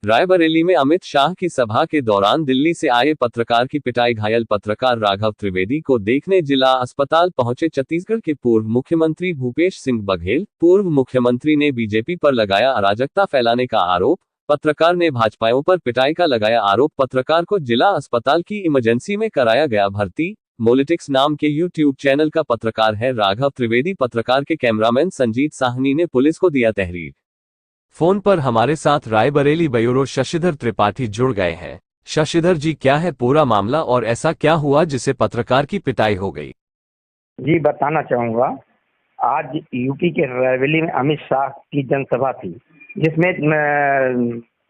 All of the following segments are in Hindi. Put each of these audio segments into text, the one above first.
रायबरेली में अमित शाह की सभा के दौरान दिल्ली से आए पत्रकार की पिटाई, घायल पत्रकार राघव त्रिवेदी को देखने जिला अस्पताल पहुंचे छत्तीसगढ़ के पूर्व मुख्यमंत्री भूपेश सिंह बघेल। पूर्व मुख्यमंत्री ने बीजेपी पर लगाया अराजकता फैलाने का आरोप। पत्रकार ने भाजपाइयों पर पिटाई का लगाया आरोप। पत्रकार को जिला अस्पताल की इमरजेंसी में कराया गया भर्ती। मोलिटिक्स नाम के यूट्यूब चैनल का पत्रकार है राघव त्रिवेदी। पत्रकार के कैमरामैन संजीत साहनी ने पुलिस को दिया तहरीर। फोन पर हमारे साथ रायबरेली ब्यूरो शशिधर त्रिपाठी जुड़ गए हैं। शशिधर जी, क्या है पूरा मामला और ऐसा क्या हुआ जिससे पत्रकार की पिटाई हो गई? जी बताना चाहूँगा। आज यूपी के रायबरेली में अमित शाह की जनसभा थी, जिसमें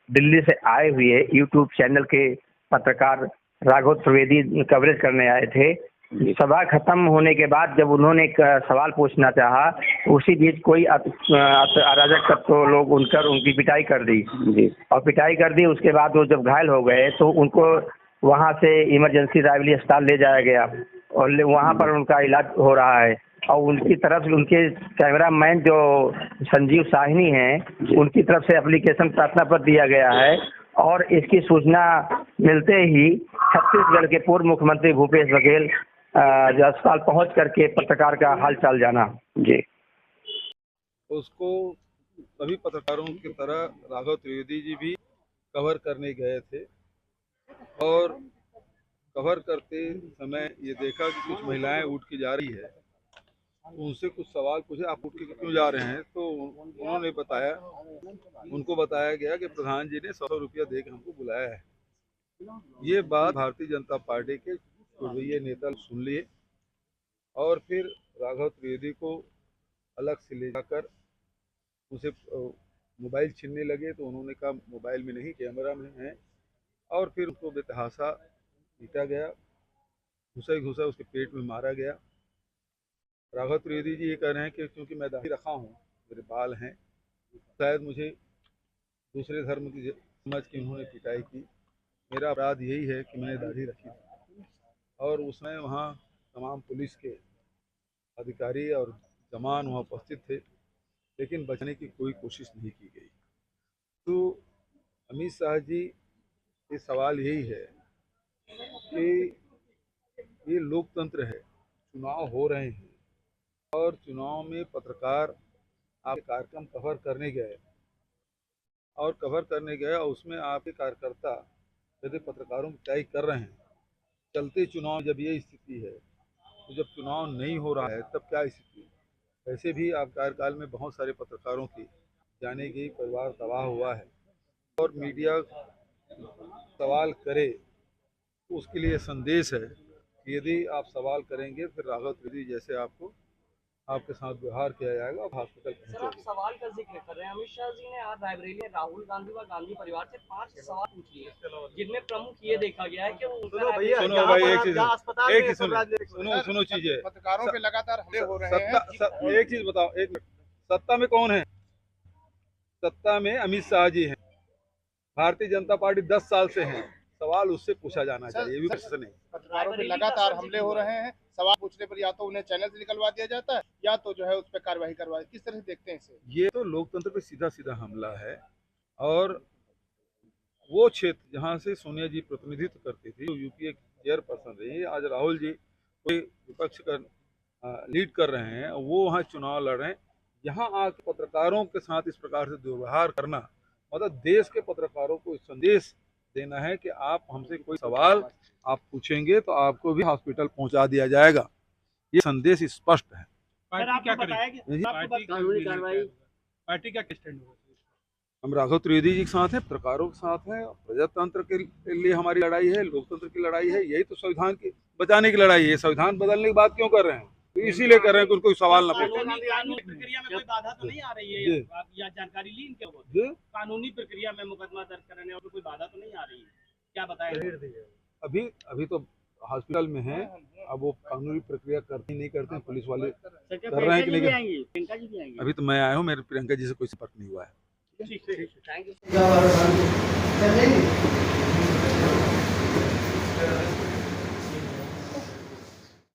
दिल्ली से आए हुए यूट्यूब चैनल के पत्रकार राघव त्रिवेदी कवरेज करने आए थे। सभा खत्म होने के बाद जब उन्होंने एक सवाल पूछना चाहा, उसी बीच कोई अराजक तत्व लोग उनकी पिटाई कर दी और पिटाई कर दी। उसके बाद वो जब घायल हो गए तो उनको वहां से इमरजेंसी रायबरेली अस्पताल ले जाया गया और वहां पर उनका इलाज हो रहा है। और उनकी तरफ से उनके कैमरामैन जो संजीव साहनी हैं, उनकी तरफ से एप्लीकेशन प्रार्थना पत्र दिया गया है। और इसकी सूचना मिलते ही छत्तीसगढ़ के पूर्व मुख्यमंत्री भूपेश बघेल अस्पताल पहुंच करके पत्रकार का हाल चाल जाना। जी, उसको सभी पत्रकारों की तरह राघव त्रिवेदी जी भी कवर करने गए थे और कवर करते समय ये देखा कि कुछ महिलाएं उठ के जा रही है। उनसे कुछ सवाल पूछे, आप उठ के क्यों जा रहे हैं? तो उन्होंने बताया, उनको बताया गया कि प्रधान जी ने 100 रुपया दे के हमको बुलाया है। ये बात भारतीय जनता पार्टी के पूर्वीय नेता सुन लिए और फिर राघव त्रिवेदी को अलग से ले जाकर उसे मोबाइल छीनने लगे। तो उन्होंने कहा मोबाइल में नहीं, कैमरा में है। और फिर उसको बेतहाशा पीटा गया, घुसा उसके पेट में मारा गया। राघव त्रिवेदी जी ये कह रहे हैं कि क्योंकि मैं दाढ़ी रखा हूँ, मेरे बाल हैं, शायद मुझे दूसरे धर्म की समझ के उन्होंने पिटाई की। मेरा अपराध यही है कि मैंने दाढ़ी रखी थी और उसमें वहाँ तमाम पुलिस के अधिकारी और जवान वहाँ उपस्थित थे, लेकिन बचने की कोई कोशिश नहीं की गई। तो अमित शाह जी ये सवाल यही है कि ये लोकतंत्र है, चुनाव हो रहे हैं और चुनाव में पत्रकार आप कार्यक्रम कवर करने गए और उसमें आपके कार्यकर्ता यदि पत्रकारों की पिटाई कर रहे हैं, चलते चुनाव जब ये स्थिति है, तो जब चुनाव नहीं हो रहा है तब क्या स्थिति है? वैसे भी आप कार्यकाल में बहुत सारे पत्रकारों की जाने की, परिवार तबाह हुआ है और मीडिया सवाल करे तो उसके लिए संदेश है कि यदि आप सवाल करेंगे फिर राघव त्रिवेदी जैसे आपके साथ व्यवहार किया जाएगा और हॉस्पिटल पहुंचेंगे। आप सवाल का जिक्र कर रहे हैं। अमित शाह जी ने आज रायबरेली में राहुल गांधी व गांधी परिवार से 5 सवाल पूछ लिए, जिनमें प्रमुख ये देखा गया है कि वो सुनो भाई, सुनो चीजें, पत्रकारों पे लगातार हमले हो रहे हैं। एक चीज बताओ, एक मिनट, सत्ता में कौन है? सत्ता में अमित शाह जी हैं। भारतीय जनता पार्टी 10 साल से है। सवाल उससे पूछा जाना चाहिए, ये भी प्रश्न है। पत्रकारों पे लगातार हमले हो रहे हैं। सवाल पूछने पर या तो उन्हें चैनल से निकलवा दिया जाता है या तो जो है उस पर कार्रवाई करवा। किस तरह से देखते हैं इसे? ये तो लोकतंत्र पे सीधा सीधा हमला है। और वो क्षेत्र जहाँ से सोनिया जी प्रतिनिधित्व करती थी, जो यूपीए चेयरपर्सन रही, आज राहुल जी कोई विपक्ष का लीड कर रहे हैं, वो वहाँ चुनाव लड़ रहे हैं। यहाँ आके पत्रकारों के साथ इस प्रकार से दुर्व्यवहार करना, मतलब देश के पत्रकारों को संदेश देना है कि आप हमसे कोई सवाल आप पूछेंगे तो आपको भी हॉस्पिटल पहुंचा दिया जाएगा। ये संदेश स्पष्ट है। पार्टी क्या करेगी? पार्टी क्या स्टैंड होगा? हम राघव त्रिवेदी जी के साथ हैं, पत्रकारों के साथ हैं। प्रजातंत्र के लिए हमारी लड़ाई है, लोकतंत्र की लड़ाई है। यही तो संविधान की बचाने की लड़ाई है। संविधान बदलने की बात क्यों कर रहे हैं? तो इसीलिए कर रहे हैं कि उनको सवाल न पूछे। कानूनी प्रक्रिया में कोई बाधा तो नहीं आ रही है? या जानकारी ली इनके ऊपर? कानूनी प्रक्रिया में मुकदमा दर्ज करने और कोई बाधा तो नहीं आ रही है? क्या बताएं? अभी तो हॉस्पिटल में है। अब वो कानूनी प्रक्रिया करते नहीं करते हैं, पुलिस वाले कर रहे हैं कि नहीं। अभी तो मैं आया हूँ, मेरे प्रियंका जी से कोई संपर्क नहीं हुआ है। Thank you.